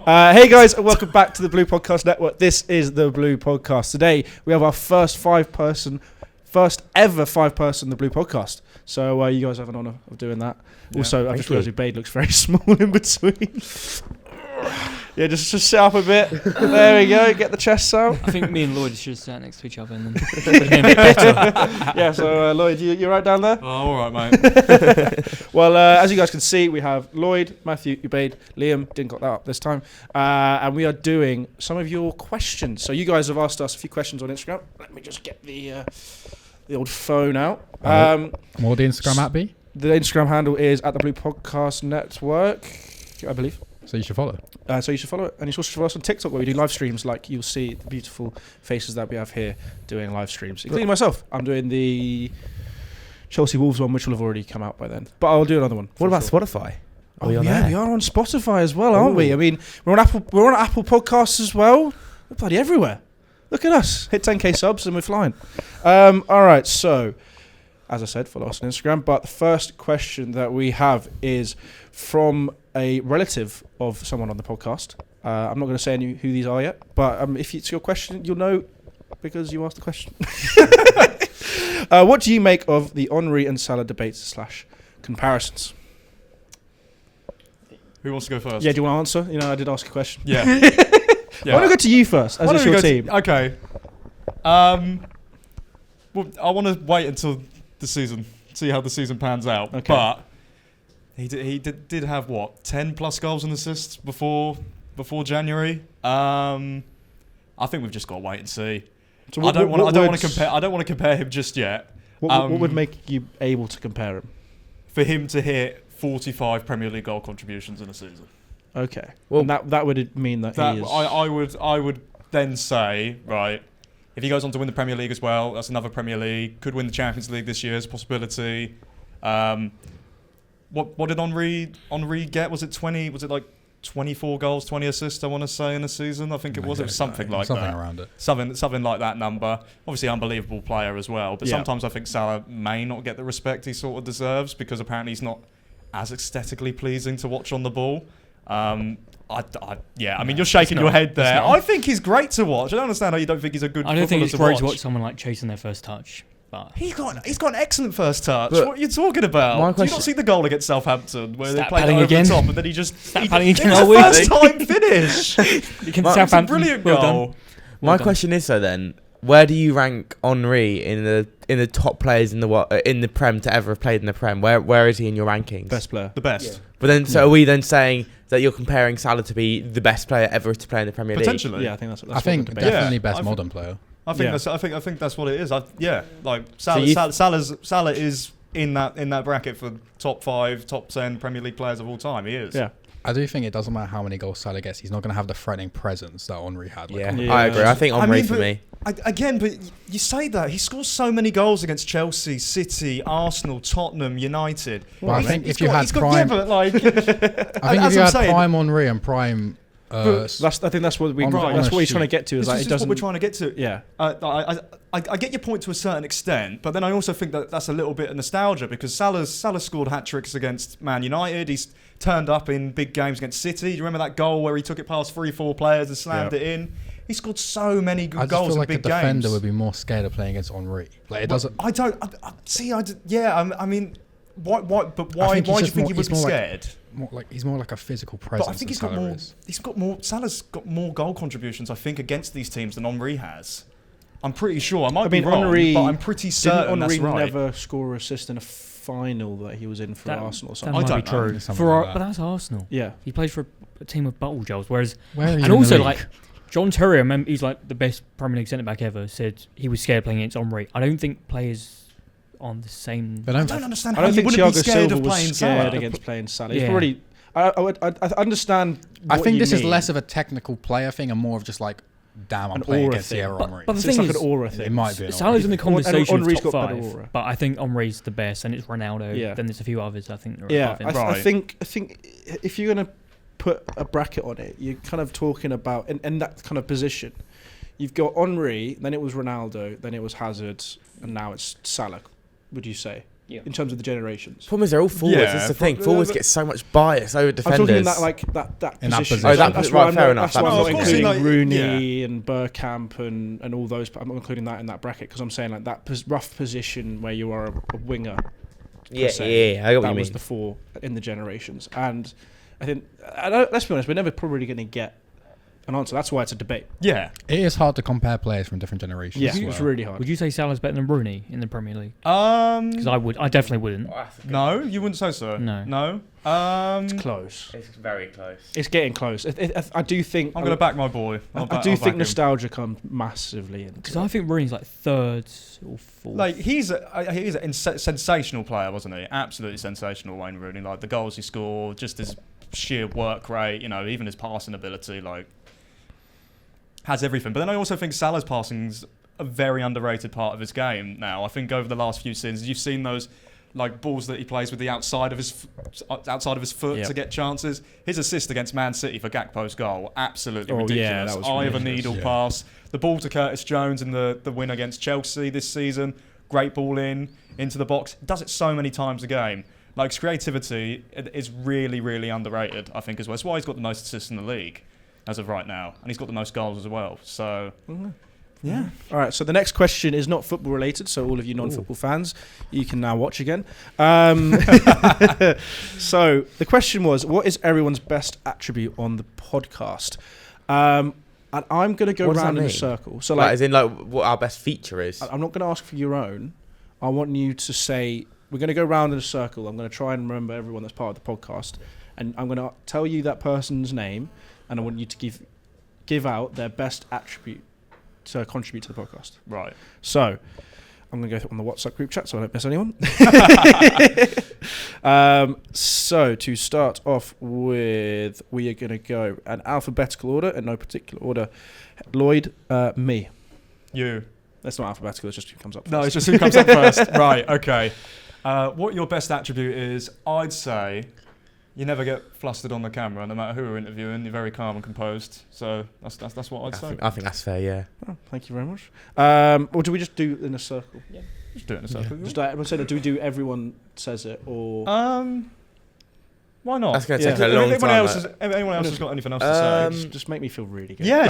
Hey guys, and welcome back to the Blue Podcast Network. This is the Blue Podcast. Today we have our first ever 5-person The Blue Podcast. So you guys have an honour of doing that. Yeah, also, I've just realised your blade looks very small in between. Yeah, just sit up a bit. There we go. Get the chests out. I think me and Lloyd should sat next to each other and then would have been a bit better. Yeah, so Lloyd, you right down there? Oh, all right, mate. Well, as you guys can see, we have Lloyd, Matthew, Ubaid, Liam. Didn't got that up this time. And we are doing some of your questions. So you guys have asked us a few questions on Instagram. Let me just get the old phone out. What will the Instagram app be? The Instagram handle is at the Blue Podcast Network, I believe. So you should follow. So you should follow it. And you should also follow us on TikTok where we do live streams, like you'll see the beautiful faces that we have here doing live streams, including myself. I'm doing the Chelsea Wolves one, which will have already come out by then. But I'll do another one. What about Spotify? Oh, yeah, we are on Spotify as well, aren't we? I mean, we're on Apple Podcasts as well. We're bloody everywhere. Look at us. Hit 10k subs and we're flying. All right, so as I said, follow us on Instagram. But the first question that we have is from a relative of someone on the podcast. I'm not going to say who these are yet, but if it's your question, you'll know because you asked the question. What do you make of the Henry and Salah debates / comparisons? Who wants to go first? Yeah, do you want to answer? You know, I did ask a question. Yeah. I want to go to you first, as it's your team. Okay. Well, I want to wait until the season, see how the season pans out. Okay. But he did have what 10 plus goals and assists before January. I think we've just got to wait and see. So I don't want to compare him just yet. What would make you able to compare him? For him to hit 45 Premier League goal contributions in a season. Okay. Well, and that would mean that he is. I would then say, right, if he goes on to win the Premier League as well, that's another Premier League. Could win the Champions League this year as a possibility. What did Henry get? Was it 20? Was it like 24 goals, 20 assists? I want to say in a season. I think it was. It was something like that. Something around it. Something like that number. Obviously, unbelievable player as well. But sometimes I think Salah may not get the respect he sort of deserves because apparently he's not as aesthetically pleasing to watch on the ball. I mean, you're shaking your head there. I think he's great to watch. I don't understand how you don't think he's a good. I don't think it's great great to watch someone like chasing their first touch. But he's got an excellent first touch. But what are you talking about? Do you not see the goal against Southampton where they played it over the top and then he just padding again. It was a first time finish. It's a brilliant goal. My question is then, where do you rank Henry in the top players in the Prem to ever have played in the Prem? Where is he in your rankings? Best player. The best. Yeah. But then, so are we then saying that you're comparing Salah to be the best player ever to play in the Premier League? Potentially. Yeah, I think that's I think what definitely best modern player. I think that's what it is. Like Salah is in that bracket for top 5, top 10 Premier League players of all time. He is. Yeah. I do think it doesn't matter how many goals Salah gets. He's not going to have the threatening presence that Henry had. I agree. I think Henry for me. But you say that he scores so many goals against Chelsea, City, Arsenal, Tottenham, United. Well, I think if you had prime, I think if you had prime Henry and prime. I think that's what that's what he's trying to get to. This is what we're trying to get to. Yeah. I get your point to a certain extent, but then I also think that that's a little bit of nostalgia because Salah scored hat tricks against Man United. He's turned up in big games against City. Do you remember that goal where he took it past 3-4 players and slammed it in? He scored so many good goals in big games. I feel like a defender would be more scared of playing against Henry. Like it doesn't. I don't. I mean, why? But why do you think he would be scared? He's more like a physical presence. But I think Salah's got more goal contributions. I think against these teams than Henry has. I'm pretty sure. I might be wrong, but I'm pretty certain that's right. Henry never score or assist in a final that he was in for Arsenal or something? That might be true. But that's Arsenal. Yeah, he plays for a team of bottle jobs. Whereas, John Terry, I remember he's like the best Premier League centre back ever. Said he was scared playing against Henry. I don't think players on the same. I don't understand. I don't think Thiago Silva was scared scared against playing Salah. He's probably. I understand. I think this is less of a technical player thing and more of just like. Damn, I'm playing against Thierry Henry. But the thing is, like an aura thing. It might be. Salah's in the conversation of top 5, aura. but I think Henry's the best, and it's Ronaldo. Yeah. Then there's a few others I think. Yeah, I think if you're gonna put a bracket on it, you're kind of talking about in that kind of position. You've got Henry, then it was Ronaldo, then it was Hazard, and now it's Salah. Would you say? in terms of the generations. Problem is they're all forwards. Yeah, That's the thing. Forwards get so much bias over I'm defenders. talking that In that position. position. Oh, that That's posi- why right, I'm fair not, enough. that's why I'm That not position. including Like, Rooney and Bergkamp and all those. I'm not including that in that bracket because I'm saying like that rough position where you are a winger. Yeah, se. I got what That you was mean. the four in the generations, and I think let's be honest, we're never probably going to get an answer. That's why it's a debate. Yeah. It is hard to compare players from different generations. Yeah, as well. it's really hard. Would you say Salah's better than Rooney in the Premier League? Because I definitely wouldn't. No, you wouldn't say so. No. It's close. It's very close. It's getting close. I do think I'm going to back my boy. I do think nostalgia comes massively in. Because I think Rooney's like third or fourth. Like he's a sensational player, wasn't he? Absolutely sensational, Wayne Rooney. Like the goals he scored, just his sheer work rate, even his passing ability, like has everything. But then I also think Salah's passing's a very underrated part of his game now. I think over the last few seasons, you've seen those like balls that he plays with the outside of his foot to get chances. His assist against Man City for Gakpo's goal, absolutely ridiculous. Yeah, that was Eye of a ridiculous. needle pass. The ball to Curtis Jones in the win against Chelsea this season. Great ball into the box. Does it so many times a game. Like his creativity is really, really underrated, I think, as well. That's why he's got the most assists in the league as of right now, and he's got the most goals as well. So. Yeah. All right. So the next question is not football related. So all of you non-football fans, you can now watch again. So the question was, what is everyone's best attribute on the podcast? And I'm going to go What does round that in a mean? circle. So Like, as in, like, what our best feature is. I'm not going to ask for your own. I want you to say, we're going to go round in a circle. I'm going to try and remember everyone that's part of the podcast. And I'm going to tell you that person's name. And I want you to give out their best attribute to contribute to the podcast. Right. So I'm going to go on the WhatsApp group chat so I don't miss anyone. So to start off with, we are going to go in alphabetical order, in no particular order. Lloyd, me. You. That's not alphabetical, it's just who comes up first. No, it's just who comes up first. Right, okay. What your best attribute is, I'd say you never get flustered on the camera, no matter who we're interviewing. You're very calm and composed. So that's what I'd say. I think that's fair, yeah. Oh, thank you very much. Or do we just do it in a circle? Yeah. Just do it in a circle. Just everyone said it. Do we do everyone says it or? Why not? That's going to take a long Anyone time. anyone else has got anything else to say? Just make me feel really good. Yeah,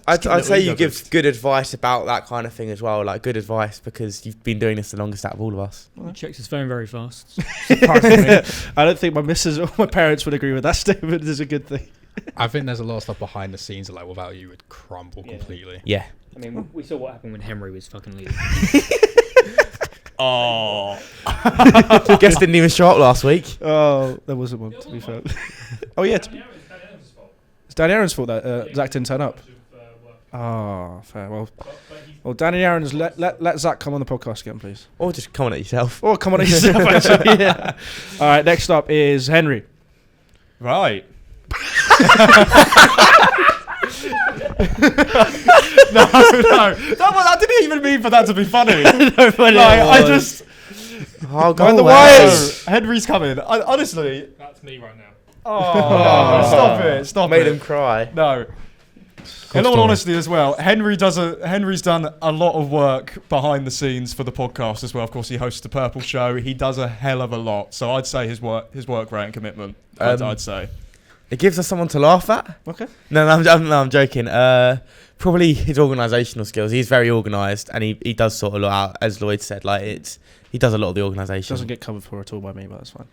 I'd say you give good advice about that kind of thing as well. Like, good advice because you've been doing this the longest out of all of us. He checks his phone very fast. I don't think my missus or my parents would agree with that statement. It's a good thing. I think there's a lot of stuff behind the scenes that, like, without you, would crumble completely. Yeah. I mean, we saw what happened when Henry was fucking leading. Oh. Guess didn't even show up last week. Oh, there wasn't one, to be fair. Oh, yeah. It's Danny Aaron's fault that Zach didn't turn up. Oh, fair. Well, Danny Aaron's let Zach come on the podcast again, please. Or just come on it yourself. Or come on it yourself, actually. Yeah. All right, next up is Henry. Right. No. That didn't even mean for that to be funny. No, funny. I just. Oh, Go on the away. wires. Henry's coming. Honestly. That's me right now. Oh, stop it. Stop Made it. him cry. No. In all honesty as well, Henry's done a lot of work behind the scenes for the podcast as well. Of course, he hosts the Purple Show. He does a hell of a lot. So I'd say his work rate and commitment. I'd say. It gives us someone to laugh at. Okay. No, I'm joking. Probably his organisational skills. He's very organised, and he does sort of a lot out, as Lloyd said. Like he does a lot of the organisation. Doesn't get covered for at all by me, but that's fine.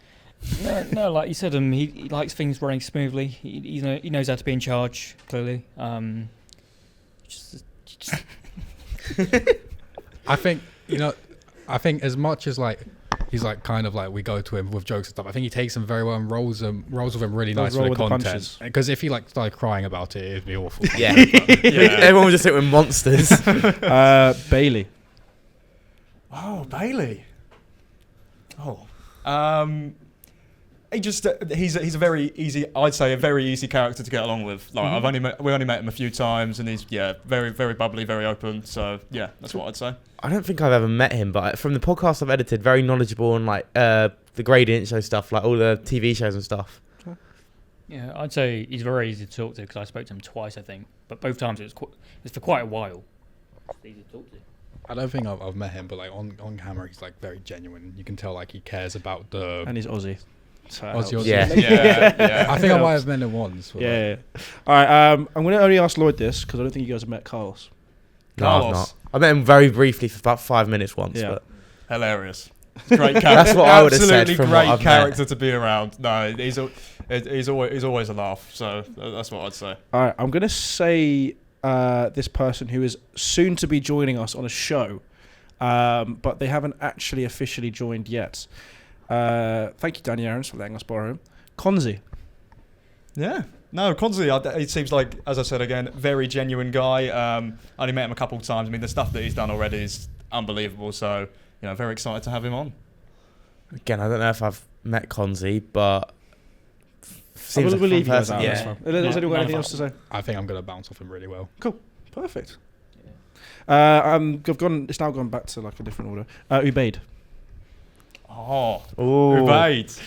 No, like you said, he likes things running smoothly. He knows how to be in charge. Clearly, I think as much as like he's like kind of like we go to him with jokes and stuff. I think he takes them very well and rolls with him really nice for the content. Because if he like started crying about it, it'd be awful. Yeah. Everyone would just sit with monsters. Bailey. Oh, Bailey. Oh. He's a very easy, I'd say a very easy character to get along with. Like we only met him a few times, and he's very very bubbly, very open. So yeah, that's what I'd say. I don't think I've ever met him, but from the podcast I've edited, very knowledgeable on like the Gradient Show stuff, like all the TV shows and stuff. Yeah, I'd say he's very easy to talk to because I spoke to him twice, I think, but both times it was for quite a while. It's easy to talk to. I don't think I've met him, but like on camera, he's like very genuine. You can tell like he cares about the. And he's Aussie. So Aussie. Yeah. I think I might have met him once. Yeah. All right. I'm going to only ask Lloyd this because I don't think you guys have met Carlos. No, I've not. I met him very briefly for about 5 minutes once. Yeah. But Hilarious. Great character. That's what I would have said. Absolutely From great what I've character to be around. No, he's always a laugh. So that's what I'd say. All right. I'm going to say this person who is soon to be joining us on a show, but they haven't actually officially joined yet. Thank you, Danny Aarons, for letting us borrow him. Konzi. Yeah. No, Konzi, it seems like, as I said again, very genuine guy. I only met him a couple of times. I mean, the stuff that he's done already is unbelievable. So, very excited to have him on. again, I don't know if I've met Konzi, but seems we'll leave you guys person. out. Yeah. Has anyone got anything else to say? I think I'm going to bounce off him really well. Cool. Perfect. It's now gone back to like a different order. Ubaid. Oh, Ubaid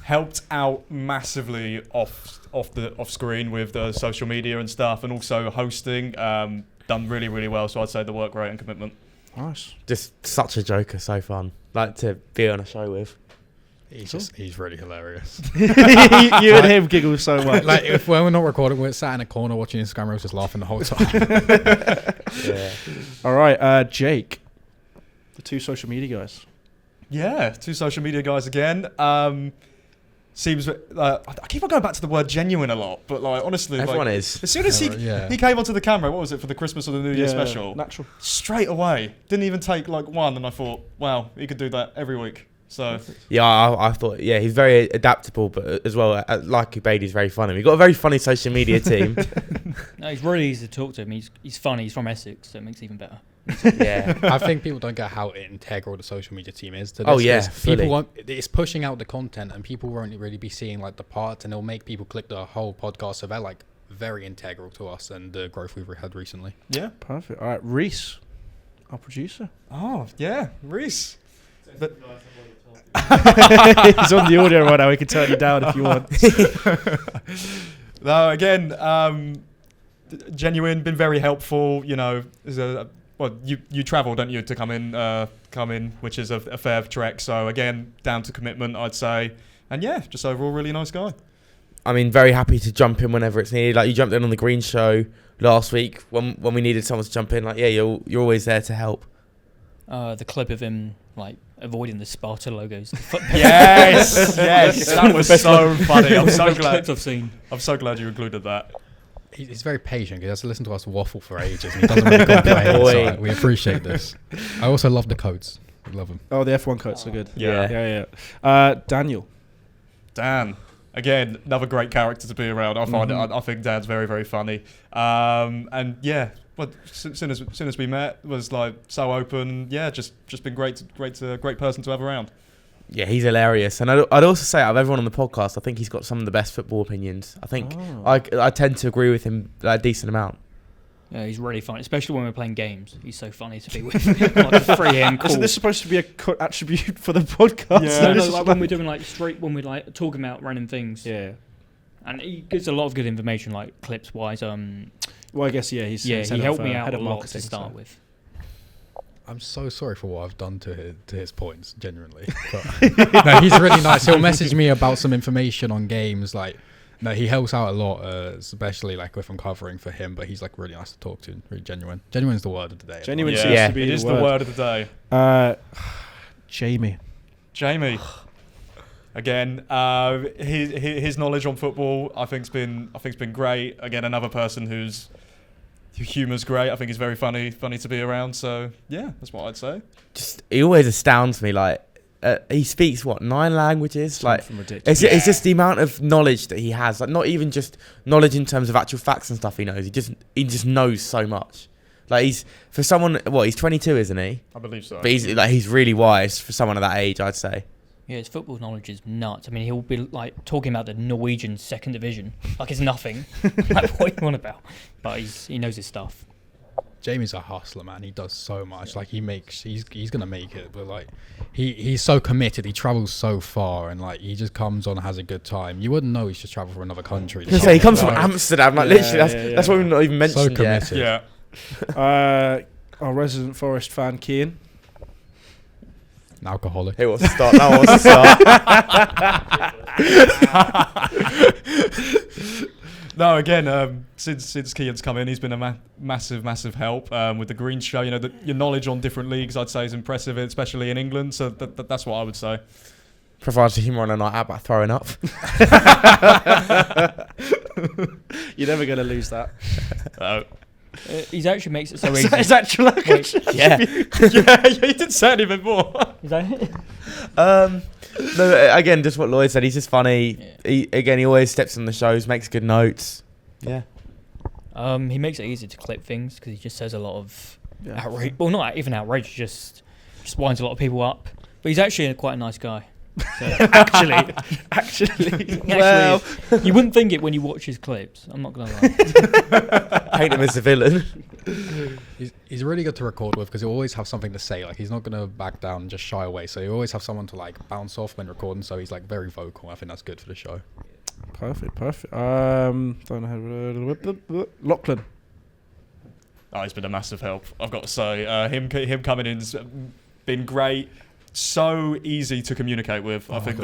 helped out massively off screen with the social media and stuff, and also hosting. Done really, really well. So I'd say the work rate and commitment. Nice. Just such a joker, so fun. Like to be on a show with. He's really hilarious. You and him giggle so much. Like when we're not recording, we're sat in a corner watching Instagram reels, just laughing the whole time. Yeah. All right, Jake, the two social media guys. Yeah, two social media guys again. Seems I keep on going back to the word genuine a lot, but like honestly, Everyone is. As soon as he came onto the camera, what was it for the Christmas or the New Year special? Natural. Straight away, didn't even take like one, and I thought, wow, he could do that every week. So yeah, I thought he's very adaptable, but as well, like Ubaid, he's very funny. We've got a very funny social media team. No, he's really easy to talk to him. He's funny. He's from Essex, so it makes it even better. Yeah, I think people don't get how integral the social media team is to this. Oh yeah, people won't. It's pushing out the content, and people won't really be seeing like the parts, and it'll make people click the whole podcast. So they're like very integral to us and the growth we've had recently. yeah, Perfect. All right, Reese, our producer. oh yeah, Reese. But He's on the audio right now. We can turn you down if you want. No, again, genuine, been very helpful. You travel, don't you, to come in, which is a fair trek. So again, down to commitment, I'd say, and yeah, just overall really nice guy. I mean, very happy to jump in whenever it's needed. Like you jumped in on the Green Show last week when we needed someone to jump in. Like you're always there to help. The clip of him like avoiding the Sparta logos. Yes, that was so funny. I'm so glad. Clips I've seen. I'm so glad you included that. He's very patient. He has to listen to us waffle for ages, and he doesn't really complain. So we appreciate this. I also love the coats. We love them. Oh, the F1 coats are good. Yeah. Daniel. Dan. Again, another great character to be around. I find it. I think Dan's very, very funny. And yeah, but soon as we met, was like so open. Yeah, just been great person to have around. Yeah, he's hilarious. And I'd also say out of everyone on the podcast, I think he's got some of the best football opinions. I think I tend to agree with him a decent amount. Yeah, he's really funny, especially when we're playing games. He's so funny to be with. Like free him. Cool. Isn't this supposed to be a attribute for the podcast? Yeah, no, like when we're doing when we're like talking about random things. Yeah, and he gives a lot of good information, like clips wise. Well, I guess he helped me out a lot to start with. I'm so sorry for what I've done to his points, genuinely. But, no, he's really nice. He'll message me about some information on games. Like, no, he helps out a lot, especially like if I'm covering for him. But he's like really nice to talk to, really genuine. Genuine is the word of the day. Genuine seems to be the word of the day. Jamie. Again, his knowledge on football, I think's been great. Again, another person whose humour's great. I think he's very funny to be around. So yeah, that's what I'd say. He always astounds me. Like he speaks 9 languages. Something like ridiculous. It's just the amount of knowledge that he has. Like not even just knowledge in terms of actual facts and stuff. He knows. He just knows so much. Like he's 22, isn't he? I believe so. But he's really wise for someone of that age, I'd say. Yeah, his football knowledge is nuts. I mean, he'll be like talking about the Norwegian second division like it's nothing. Like what are you on about? But he knows his stuff. Jamie's a hustler, man. He does so much. Like he's gonna make it. But like he's so committed. He travels so far, and like he just comes on and has a good time. You wouldn't know he's just travelled for another country. He comes from Amsterdam. Like literally, that's what we've not even mentioned. So committed. Yeah. our resident Forest fan, Kean. An alcoholic. Who wants to start? No one wants to start. No, again, since Kean's come in, he's been a massive help with the Green Show. You know, your knowledge on different leagues, I'd say, is impressive, especially in England. So that's what I would say. Provides the humour on a night out by throwing up. You're never going to lose that. He actually makes it so easy. Is that actual language? Yeah. Yeah, you didn't say any bit more. Is that it? No, again, just what Lloyd said. He's just funny. Yeah. He always steps on the shows, makes good notes. Yeah. He makes it easy to clip things because he just says a lot of outrage. Well, not even outrage, just winds a lot of people up. But he's actually quite a nice guy. So actually, well, you wouldn't think it when you watch his clips. I'm not gonna lie. Paint him as a villain. He's really good to record with because he'll always have something to say. Like he's not gonna back down and just shy away. So you always have someone to like bounce off when recording. So he's like very vocal. I think that's good for the show. Perfect. Don't know. Lachlan. Oh, he's been a massive help. I've got to say, him coming in's been great. So easy to communicate with. I think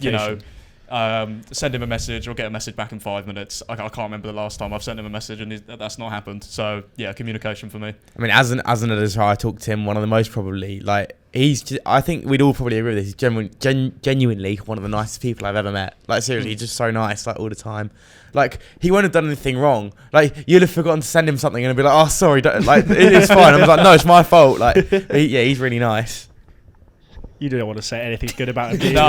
you know, send him a message or get a message back in 5 minutes. I can't remember the last time I've sent him a message and that's not happened. So yeah, communication for me. I mean, as an editor, I talked to him. One of the most probably like I think we'd all probably agree with this. He's genuinely one of the nicest people I've ever met. Like seriously, he's just so nice, like all the time. Like he won't have done anything wrong. Like you'd have forgotten to send him something and he'd be like, "Oh, sorry, like it's fine." I'm like, "No, it's my fault." Like he's really nice. You don't want to say anything good about him. No.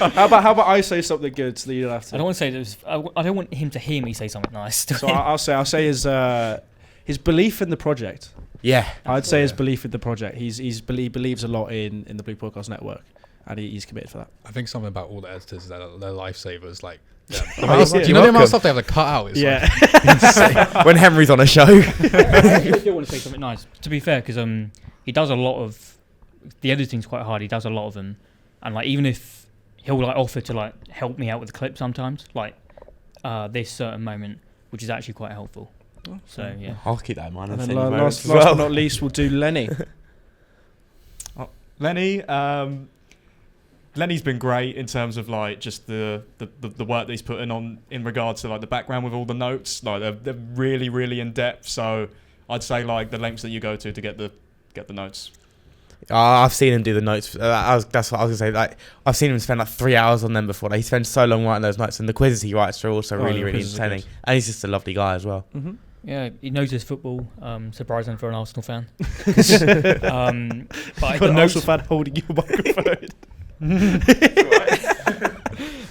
How about I say something good so that you don't have to? I don't want to say this. I don't want him to hear me say something nice. So I'll say his belief in the project. Yeah, I'd say his belief in the project. He believes a lot in the Blue Podcast Network, and he's committed for that. I think something about all the editors is that they're lifesavers. Like, do you know the amount of stuff they have to cut out? It's like when Henry's on a show. I still want to say something nice. To be fair, because he does a lot of. The editing's quite hard. He does a lot of them, and like even if he'll like offer to like help me out with the clip sometimes, like this certain moment, which is actually quite helpful. Oh, so yeah, I'll keep that in mind. And then last but not least, we'll do Lenny. Lenny's been great in terms of like just the work that he's putting on in regards to like the background with all the notes. Like they're really really in depth. So I'd say like the lengths that you go to get the notes. I've seen him do the notes. That's what I was gonna say. Like I've seen him spend like 3 hours on them before. Like, he spends so long writing those notes, and the quizzes he writes are also really entertaining. And he's just a lovely guy as well. Mm-hmm. Yeah, he knows his football. Surprising for an Arsenal fan. But an Arsenal fan holding your microphone.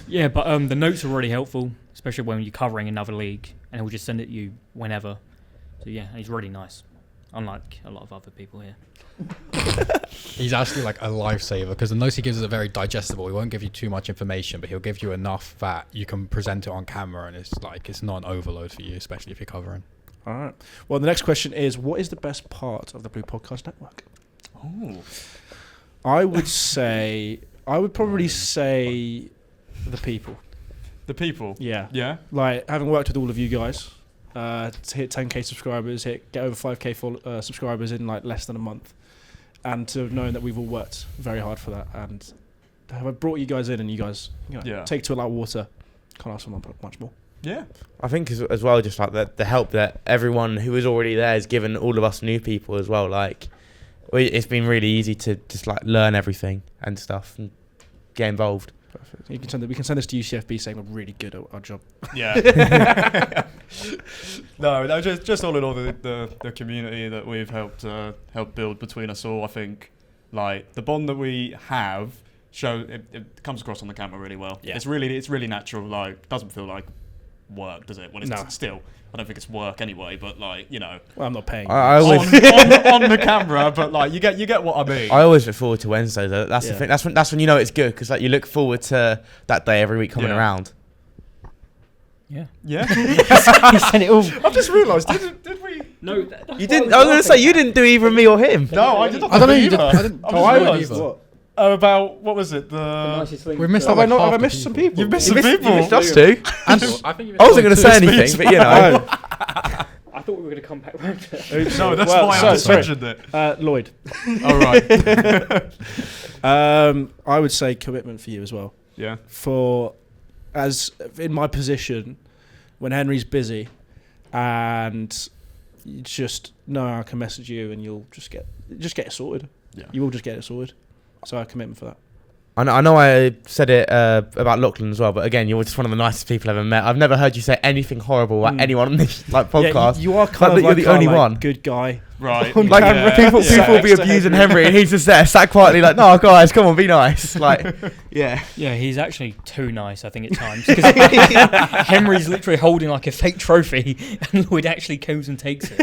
Yeah, but the notes are really helpful, especially when you're covering another league, and he'll just send it to you whenever. So yeah, he's really nice, unlike a lot of other people here. He's actually like a lifesaver because the notes he gives are very digestible. He won't give you too much information, but he'll give you enough that you can present it on camera, and it's not an overload for you, especially if you're covering. All right. Well, the next question is, what is the best part of the Blue Podcast Network? Oh, I would probably say the people. The people. Yeah. Yeah. Like having worked with all of you guys. To hit 10k subscribers, get over 5k subscribers in like less than a month, and to have known that we've all worked very hard for that, and have I brought you guys in and you guys take to it like water, can't ask for much more. Yeah, I think as well, just like the help that everyone who was already there has given all of us new people as well. Like it's been really easy to just like learn everything and stuff and get involved. Perfect. We can send this to UCFB saying we're really good at our job. Yeah. No, just all in all, the community that we've helped build between us all. I think like the bond that we have it comes across on the camera really well. Yeah. It's really natural. Like doesn't feel like work, does it? When it's still. I don't think it's work anyway, but like well, I'm not paying. I always on the camera, but like you get what I mean. I always look forward to Wednesdays. That's the thing. That's when you know it's good because like you look forward to that day every week coming around. Yeah. Yeah. He said it all. I've just realised. Did we? No, you didn't. I was going to say you didn't do either me or him. No, I did not. I don't know. You did. I didn't. I realised what. About what was it? The nicest thing. We missed. Have I missed some people? You've missed some people. You missed us too. I wasn't going to say anything, but you know. I thought we were going to come back round to that. Oops, No, that's well, why so- I just sorry. mentioned it. Lloyd. All right. I would say commitment for you as well. Yeah. For as in my position, when Henry's busy, and you just know I can message you, and you'll just get it sorted. Yeah. You will just get it sorted. So I commitment for that. I know I said it about Lachlan as well, but again, you're just one of the nicest people I've ever met. I've never heard you say anything horrible about anyone on this podcast. Yeah, you are kind Like, of you're the only one. good guy. Right. On Like camera. people Yeah. will be Next to abusing Henry. Henry, and he's just there, sat quietly, like, "No, guys, come on, be nice." Like, yeah. Yeah, he's actually too nice, I think, at times. Because Henry's literally holding like a fake trophy, and Lloyd actually goes and takes it.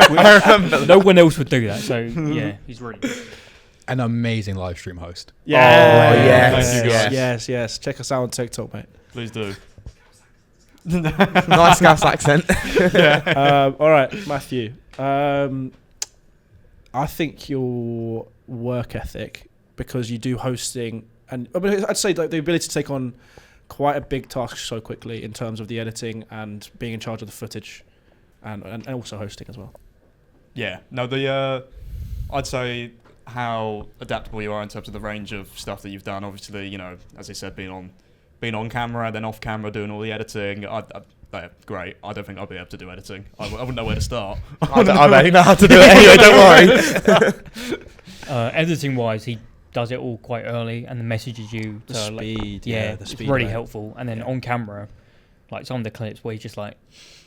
I remember. No one else would do that. So yeah, he's really good. An amazing live stream host. Yeah. yes, Thank you, guys. yes. Check us out on TikTok, mate. Please do. Nice Scouse accent. All right, Matthew. I think your work ethic, because you do hosting, and I mean, I'd say like the ability to take on quite a big task so quickly in terms of the editing and being in charge of the footage, and also hosting as well. Yeah. No, I'd say how adaptable you are in terms of the range of stuff that you've done. Obviously, you know, as I said, being on camera, then off camera, doing all the editing. Great. I don't think I'll be able to do editing. I wouldn't know where to start. I don't know how to do it anyway. Don't worry. Editing wise, he does it all quite early and then messages you The to speed, yeah, yeah, the it's speed really rate. helpful. And then on camera, like some of the clips where he's just like,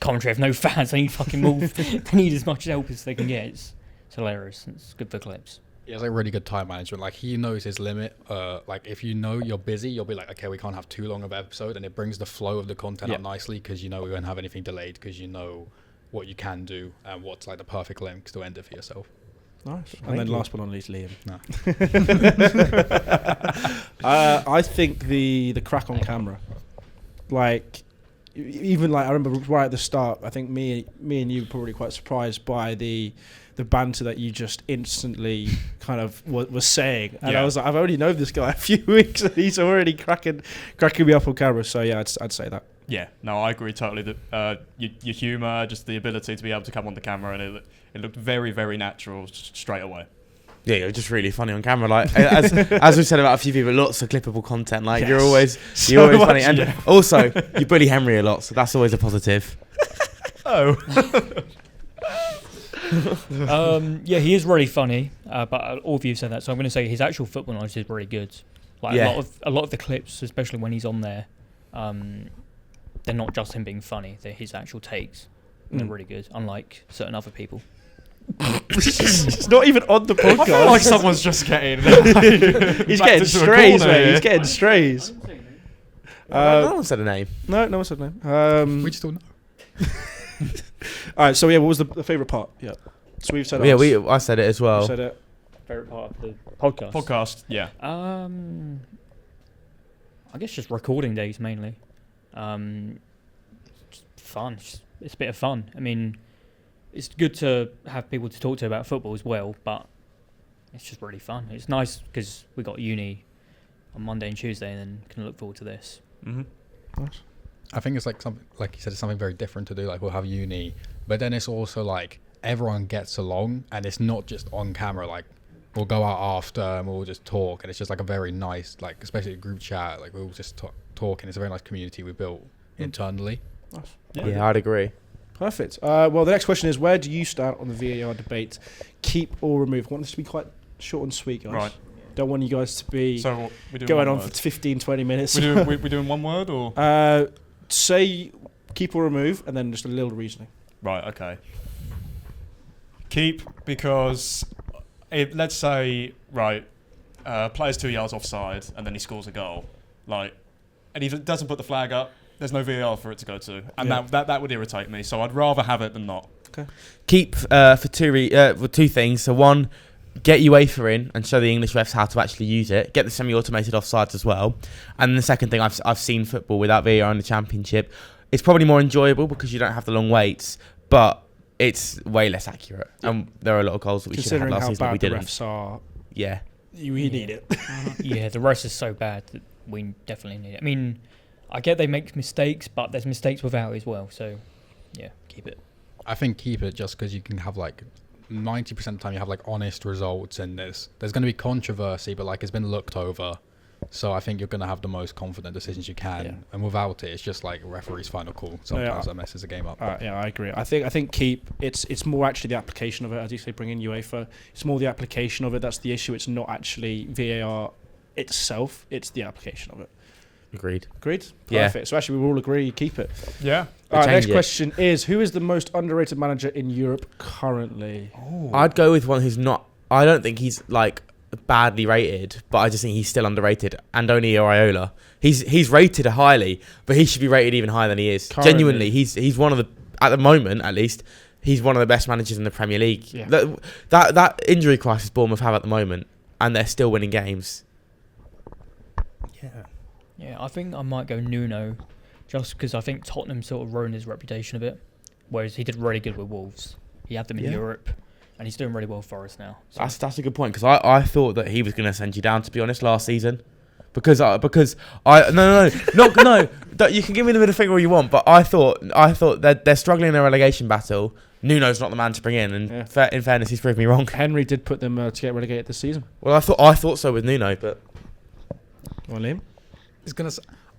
commentary, have no fans, they need fucking move. They need as much help as they can get. It's hilarious. It's good for clips. He has like really good time management. Like he knows his limit. Like if you know you're busy, you'll be like, okay, we can't have too long of an episode, and it brings the flow of the content up nicely because you know we won't have anything delayed because you know what you can do and what's like the perfect length to end it for yourself. Nice. And then last but not least, Liam. No. I think the crack on camera, like even like I remember right at the start, I think me and you were probably quite surprised by the banter that you just instantly kind of was saying, and I was like, I've only known this guy a few weeks, and he's already cracking me up on camera. So yeah, I'd say that. Yeah, no, I agree totally. That your humour, just the ability to be able to come on the camera, and it looked very, very natural straight away. Yeah, you're just really funny on camera. Like as we said about a few people, lots of clippable content. Like you're always So funny, much, and also you bully Henry a lot, so that's always a positive. Oh. Yeah, he is really funny, but all of you said that, so I'm going to say his actual football knowledge is really good. Like a lot of the clips, especially when he's on there, they're not just him being funny; they're his actual takes. And they're really good, unlike certain other people. It's not even on the podcast. I feel like someone's just getting. He's getting strays, mate. He's getting strays. No one said a name. No one said name. We just don't know. All right. So yeah, what was the favourite part? Yeah. So we've said. Yeah, ours. I said it as well. You said it. Favorite part of the podcast? Podcast, yeah. I guess just recording days mainly. Just fun. It's a bit of fun. I mean, it's good to have people to talk to about football as well, but it's just really fun. It's nice because we got uni on Monday and Tuesday, and then can look forward to this. Mm-hmm. Nice. I think it's like something, like you said, it's something very different to do. Like we'll have uni, but then it's also like everyone gets along, and it's not just on camera. Like we'll go out after and we'll just talk, and it's just like a very nice, like especially a group chat. Like we'll just talk, and it's a very nice community we built internally. Nice. Yeah, I'd agree. Perfect. Well, the next question is, where do you stand on the VAR debate? Keep or remove? I want this to be quite short and sweet, guys. Right. Don't want you guys to be So what, we doing going one on word? for 15, 20 minutes. we doing one word or? Say keep or remove, and then just a little reasoning. Right, okay. Keep, because let's say, right, player's 2 yards offside and then he scores a goal. Like, and he doesn't put the flag up, there's no VAR for it to go to. And that would irritate me, so I'd rather have it than not. Okay. Keep for two things. So one, get UEFA in and show the English refs how to actually use it. Get the semi-automated offsides as well. And the second thing, I've seen football without VAR in the Championship. It's probably more enjoyable because you don't have the long waits, but it's way less accurate. And there are a lot of goals that we should have had Considering last how season that we bad the didn't. refs are, Yeah. we need it. Yeah, the rest is so bad that we definitely need it. I mean, I get they make mistakes, but there's mistakes without as well. So, yeah, keep it. I think keep it just because you can have like 90% of the time you have like honest results, and there's going to be controversy, but like it's been looked over. So I think you're going to have the most confident decisions you can, and without it, it's just like referee's final call. Sometimes that messes the game up. Yeah, I agree. I think keep. It's more actually the application of it, as you say, bring in UEFA. It's more the application of it that's the issue. It's not actually VAR itself. It's the application of it. Agreed. Perfect. Yeah. So actually, we all agree. Keep it. Yeah. All right. Next question is: who is the most underrated manager in Europe currently? I'd go with one who's not. I don't think he's like badly rated, but I just think he's still underrated. Andoni Iraola. He's rated highly, but he should be rated even higher than he is. Currently. Genuinely, he's one of the, at the moment at least, he's one of the best managers in the Premier League. Yeah. That injury crisis Bournemouth have at the moment, and they're still winning games. Yeah, I think I might go Nuno, just because I think Tottenham sort of ruined his reputation a bit, whereas he did really good with Wolves. He had them in Europe, and he's doing really well for us now. So. That's a good point, because I thought that he was going to send you down, to be honest, last season. Because you can give me the middle finger all you want, but I thought that they're struggling in a relegation battle. Nuno's not the man to bring in, and in fairness, he's proved me wrong. Henry did put them to get relegated this season. Well, I thought so with Nuno, but Liam?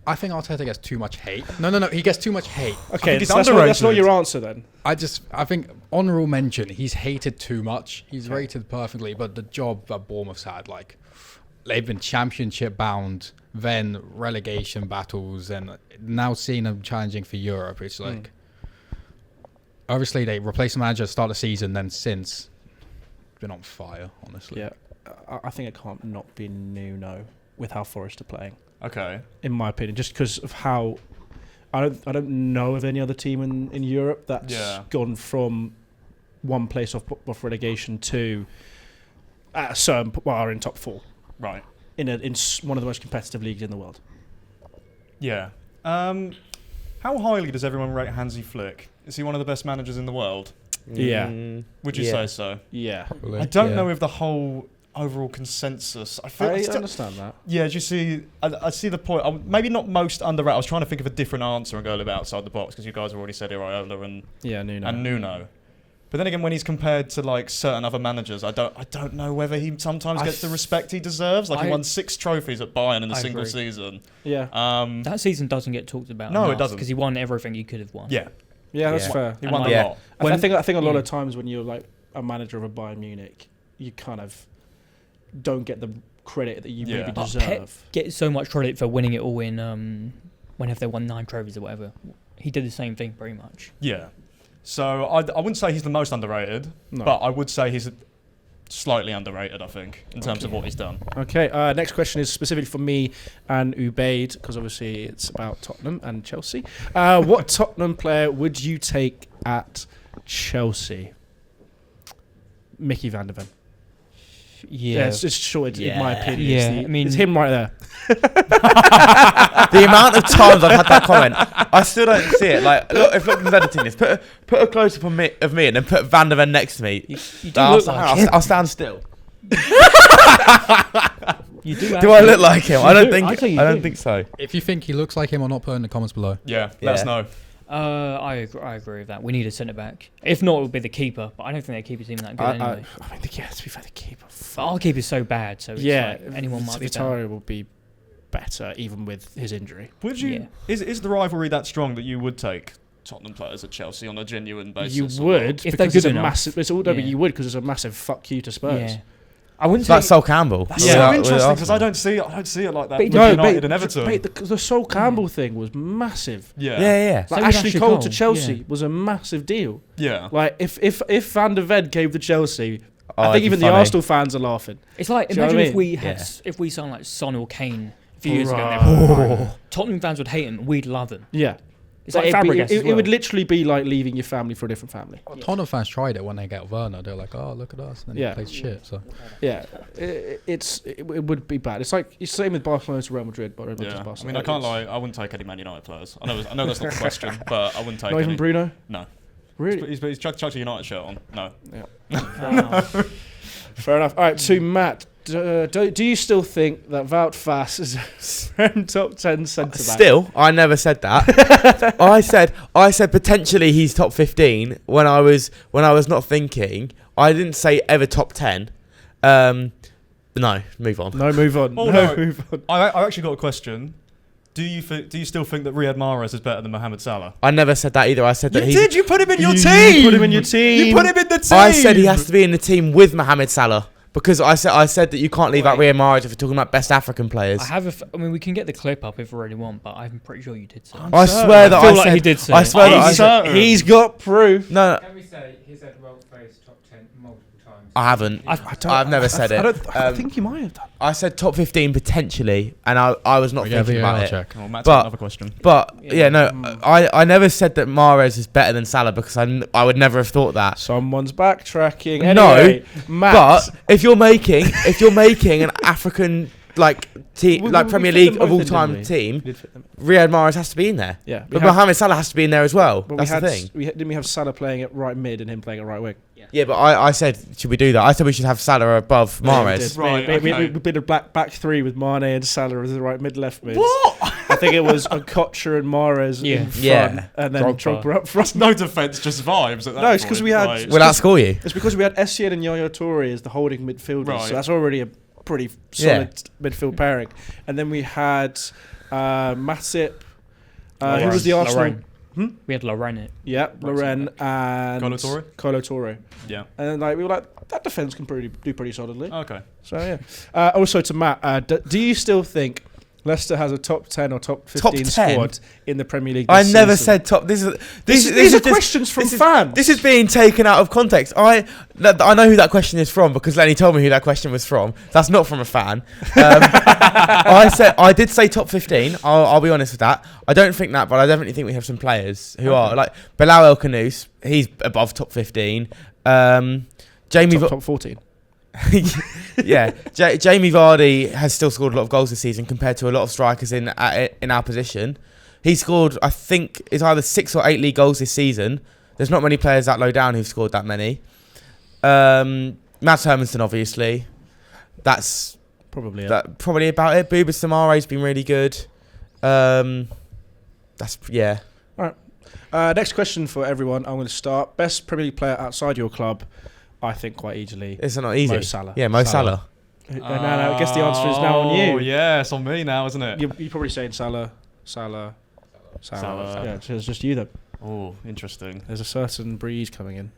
I think Arteta gets too much hate. No. He gets too much hate. Okay, that's not your answer then. I think honourable mention. He's hated too much. He's rated perfectly, but the job that Bournemouth's had, like, they've been championship bound, then relegation battles, and now seeing them challenging for Europe, it's like obviously they replaced the manager at the start of the season, then since been on fire, honestly. Yeah, I think it can't not be Nuno with how Forest are playing. Okay. In my opinion, just because of how I don't know of any other team in Europe that's gone from one place off relegation to at a certain are in top 4. Right. In one of the most competitive leagues in the world. Yeah. How highly does everyone rate Hansi Flick? Is he one of the best managers in the world? Yeah. Would you say so? Yeah. I don't know if the whole overall consensus. I understand that. Yeah, do you see? I see the point. Maybe not most underrated. I was trying to think of a different answer and go a little bit outside the box because you guys have already said Iraola and Nuno. But then again, when he's compared to like certain other managers, I don't know whether he sometimes gets the respect he deserves. Like he won 6 trophies at Bayern in a single season. Yeah. That season doesn't get talked about. No, it doesn't, because he won everything he could have won. Yeah. Yeah, that's fair. He won a lot. I think a lot of times when you're like a manager of a Bayern Munich, you kind of don't get the credit that you maybe deserve. Pep gets so much credit for winning it all in whenever they won 9 trophies or whatever. He did the same thing pretty much. Yeah. So I wouldn't say he's the most underrated, but I would say he's slightly underrated, I think, in terms of what he's done. Okay, next question is specifically for me and Ubaid, because obviously it's about Tottenham and Chelsea. What Tottenham player would you take at Chelsea? Mickey van der Ven. Yeah, it's just short, in my opinion. Yeah, it's him right there. The amount of times I've had that comment, I still don't see it. Like, look, if Lookman's editing this, put a close up of me and then put Van der Ven next to me. You do look like him. I'll stand still. You do. Do I look like him? I don't think so. If you think he looks like him or not, put in the comments below. Yeah, let us know. I agree with that. We need a centre back. If not, it would be the keeper. But I don't think their keeper's even that good anyway. I mean, to be fair, the keeper. But our keeper's so bad, so it's like anyone might be better. Vittorio will be better even with his injury. Would you? Is the rivalry that strong that you would take Tottenham players at Chelsea on a genuine basis? You would, if they're good enough. You would, because it's a massive fuck you to Spurs. Yeah. I wouldn't say Sol Campbell. That's so interesting because I don't see it like that. With United and Everton. The Sol Campbell thing was massive. Yeah. Like Ashley Cole to Chelsea was a massive deal. Yeah. Like if Van der Ven came to Chelsea, I think even the Arsenal fans are laughing. It's like imagine if we signed like Son or Kane a few years ago. Tottenham fans would hate him. We'd love him. Yeah. It's like Fabregas it would literally be like leaving your family for a different family. Tottenham fans tried it when they get Werner. They're like, "Oh, look at us," and then he plays shit. So yeah, it would be bad. It's like it's the same with Barcelona to Real Madrid, but Barcelona. I mean, I can't lie. I wouldn't take any Man United players. I know that's not the question, but I wouldn't take. Not even Bruno. No. Really? He's chucked a United shirt on. No. Yeah. Fair enough. All right, to Matt. Do you still think that Wout Faes is a top 10 centre back? Still, I never said that. I said potentially he's top 15 when I was not thinking. I didn't say ever top 10. No, move on. No, move on. Oh, no, move on. I actually got a question. Do you still think that Riyad Mahrez is better than Mohamed Salah? I never said that either. I said that You put him in your team. You put him in your team. You put him in the team. I said he has to be in the team with Mohamed Salah. Because I said that you can't leave out Riyad Mahrez if you're talking about best African players. I mean, we can get the clip up if we really want, but I'm pretty sure you did say. I swear that I said. He did say. I swear that I said. He's got proof. No, Can we say he's had Wout Faes top 10 multiple times? I haven't. I've never said it. I think you might have done. I said top 15 potentially, and I was not thinking about it. Check. Oh, Matt's But- got another question. But I never said that Mahrez is better than Salah because I would never have thought that. Someone's backtracking. No, Anyway, Matt. But if you're making an African team, like Premier fit League them of both all in, time didn't we? team, We did fit them. Riyad Mahrez has to be in there. Yeah. But Mohamed Salah has to be in there as well. But That's the thing. Didn't we have Salah playing at right mid and him playing at right wing? Yeah, but I said, should we do that? I said we should have Salah above Mahrez. Right, We okay. did a back three with Mane and Salah as the right mid, left mid. What? I think it was Okocha and Mahrez in front, Yeah. and then Drogba. Drogba up front. No defence, just vibes at that No, it's 'cause point. we had- Like, Will that score you? It's because we had Essien and Yaya Toure as the holding midfielders, Right. so that's already a pretty solid midfield pairing. And then we had Matip, who was the Arsenal. Lorraine. We had Lorraine. Yeah, Loren and Kolo Toure? Kolo Toure. yeah. And then, like, we were like, that defence can do pretty solidly. Okay. So yeah. Also to Matt, do you still think Leicester has a top 10 or top 15 Top 10? squad in the Premier League? I this never season? said top. These These are just- questions from this is- fans. This is being taken out of context. I know who that question is from because Lenny told me who that question was from. That's not from a fan. I did say top 15. I'll be honest with that. I don't think that, but I definitely think we have some players who are like Bilal El Khanous. He's above top 15. Jamie. top 14. Yeah, Jamie Vardy has still scored a lot of goals this season compared to a lot of strikers in our position. He scored, I think, it's either 6 or 8 league goals this season. There's not many players that low down who've scored that many. Mads Hermansen, obviously. That's Probably. Yeah. probably about it. Bouba Samare's been really good. That's yeah. Next question for everyone. I'm going to start. Best Premier League player outside your club, I think quite easily. It's not easy. Mo Salah. Yeah, Mo Salah. No, I guess the answer is now on you. Oh, yeah, it's on me now, isn't it? You're probably saying Salah. Salah. Yeah, it's just you then. Oh, interesting. There's a certain breeze coming in.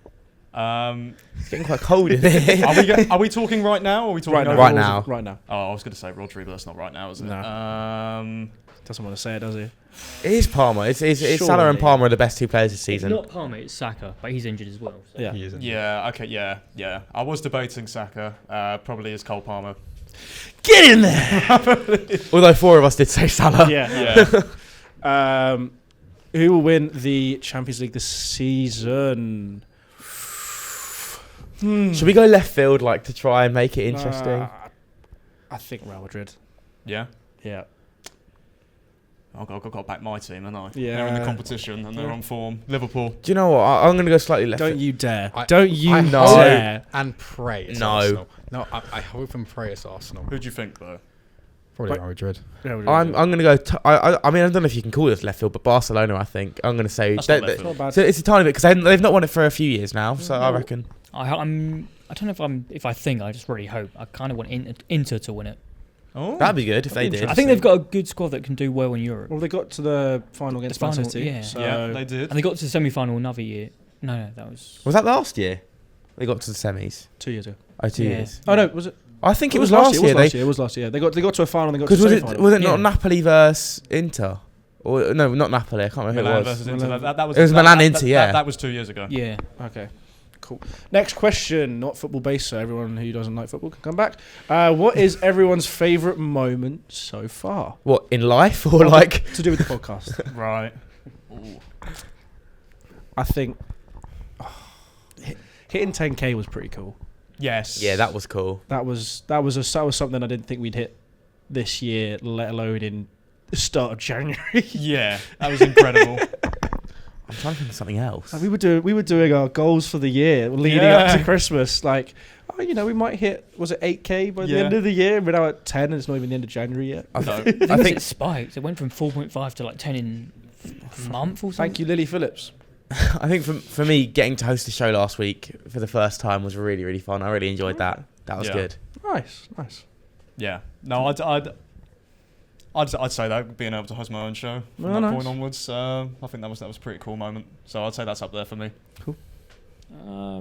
It's getting quite cold in here. Are we talking right now? Or are we talking Right now. over- Right now. Right now. Oh, I was going to say Rodri, but that's not right now, is it? No. Doesn't want to say it, does he? It is Palmer. It's Salah and Surely. Palmer are the best two players this It's season. not Palmer, it's Saka, but he's injured as well. So. Yeah. He isn't. Yeah, okay, yeah. I was debating Saka, probably as Cole Palmer. Get in there! Although 4 of us did say Salah. Yeah. Who will win the Champions League this season? Should we go left field, like, to try and make it interesting? I think Real Madrid. Yeah? Yeah. I've got to back my team, haven't I? Yeah. They're in the competition and they're on form. Liverpool. Do you know what? I'm going to go slightly left. Don't you dare. I- Don't you I dare. hope and pray it's No. Arsenal. No, I hope and pray it's Arsenal. Who do you think, though? Probably Wait. Real Madrid. Real Madrid. I'm going to go. I mean, I don't know if you can call this left field, but Barcelona. I think I'm going to say. That's not left field. Not bad. So it's a tiny bit because they've not won it for a few years now. So I reckon. I don't know if I think. I just really hope. I kind of want Inter to win it. Oh, That'd be good if they That'd be did. I think they've got a good squad that can do well in Europe. Well, they got to the final against The Man final, City. yeah. So yeah, they did. And they got to the semi-final another year. No, that was... Was that last year? They got to the semis. 2 years ago. Oh, 2 Yeah. years. Oh no, was it? I think it was last year. It was last year. They got to a final. And they got to Because the was semi-final. it not Yeah. Napoli versus Inter? Or no, not Napoli. I can't remember Milan who it was. versus Inter. That was It was Milan Inter, yeah. That was 2 years ago. Yeah. Okay, cool. Next question, not football based, so everyone who doesn't like football can come back. What is everyone's favourite moment so far? What, in life or like? To do with the podcast. Right. I think hitting 10k was pretty cool. Yes. Yeah, that was cool. That was something I didn't think we'd hit this year, let alone in the start of January. Yeah, that was incredible. I'm trying to think of something else. Like we were doing our goals for the year leading up to Christmas. Like, we might hit, was it 8K by the end of the year? We're now at 10 and it's not even the end of January yet. I think it spiked. It went from 4.5 to like 10 in a month or something. Thank you, Lily Phillips. I think for me, getting to host a show last week for the first time was really, really fun. I really enjoyed that. That was good. Nice. Yeah. No, I'd say that, being able to host my own show from that point onwards, I think that was a pretty cool moment. So I'd say that's up there for me. Cool.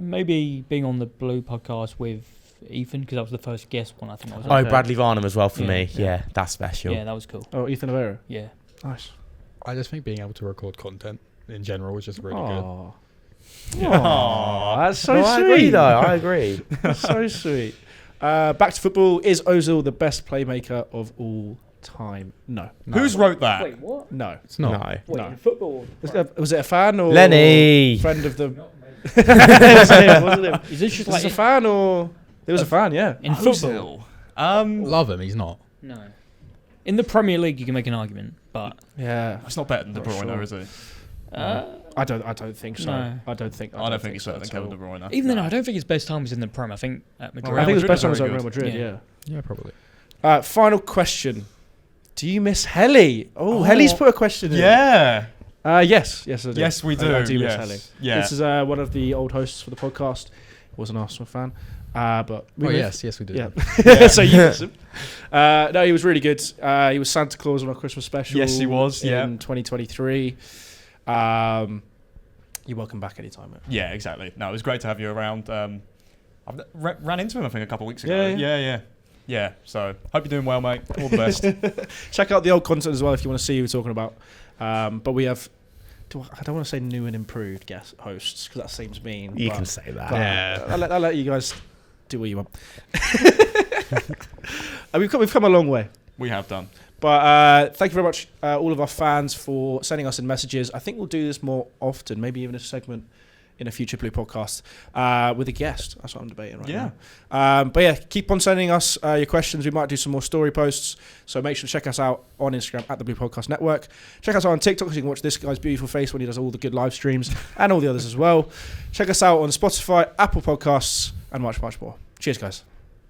Maybe being on the Blue podcast with Ethan, because that was the first guest one I think I was on. Oh, Bradley Varnum as well for me. Yeah, that's special. Yeah, that was cool. Oh, Ethan Avera. Yeah. Nice. I just think being able to record content in general was just really good. Oh, that's so sweet. I agree, though. I agree. That's so sweet. Back to football. Is Ozil the best playmaker of all time? No. Who's wrote that? Wait, what? No. It's not. No. Wait, No. in football? Was it a fan or Lenny? friend of the? Wasn't him. Is this just Was like it a fan or? There was a fan, yeah. in football? Love him. He's not. No. In the Premier League, you can make an argument, but Yeah. It's not better than De Not Bruyne, sure. is it? I don't think so. No. I don't think he's better than so Kevin at De all. Bruyne. even then, I don't think his best time was in the Prem. I think at Madrid. I think his Madrid best is time was at very Real good. Madrid. Yeah. Yeah. Yeah, probably. Final question. Do you miss Helly? Oh, Helly's put a question in. Yeah. Yes, I do. Yes, we do. I do miss yes. Helly. Yeah. This is one of the old hosts for the podcast. Was an Arsenal fan, but Yes, we do. Yeah. So you miss him. No, he was really good. He was Santa Claus on our Christmas special. Yes, he was. in 2023. You're welcome back anytime, mate. Yeah, exactly. No, it was great to have you around. I've ran into him, I think, a couple of weeks ago. Yeah. So, hope you're doing well, mate. All the best. Check out the old content as well if you want to see who we're talking about. But we have, I don't want to say new and improved guest hosts because that seems mean. You but- can say that. but Yeah. I'll let you guys do what you want. We've come a long way. We have done. But thank you very much, all of our fans, for sending us in messages. I think we'll do this more often, maybe even a segment in a future Blue podcast with a guest. That's what I'm debating right now. But yeah, keep on sending us your questions. We might do some more story posts. So make sure to check us out on Instagram at the Blue Podcast Network. Check us out on TikTok so you can watch this guy's beautiful face when he does all the good live streams and all the others as well. Check us out on Spotify, Apple Podcasts, and much, much more. Cheers, guys.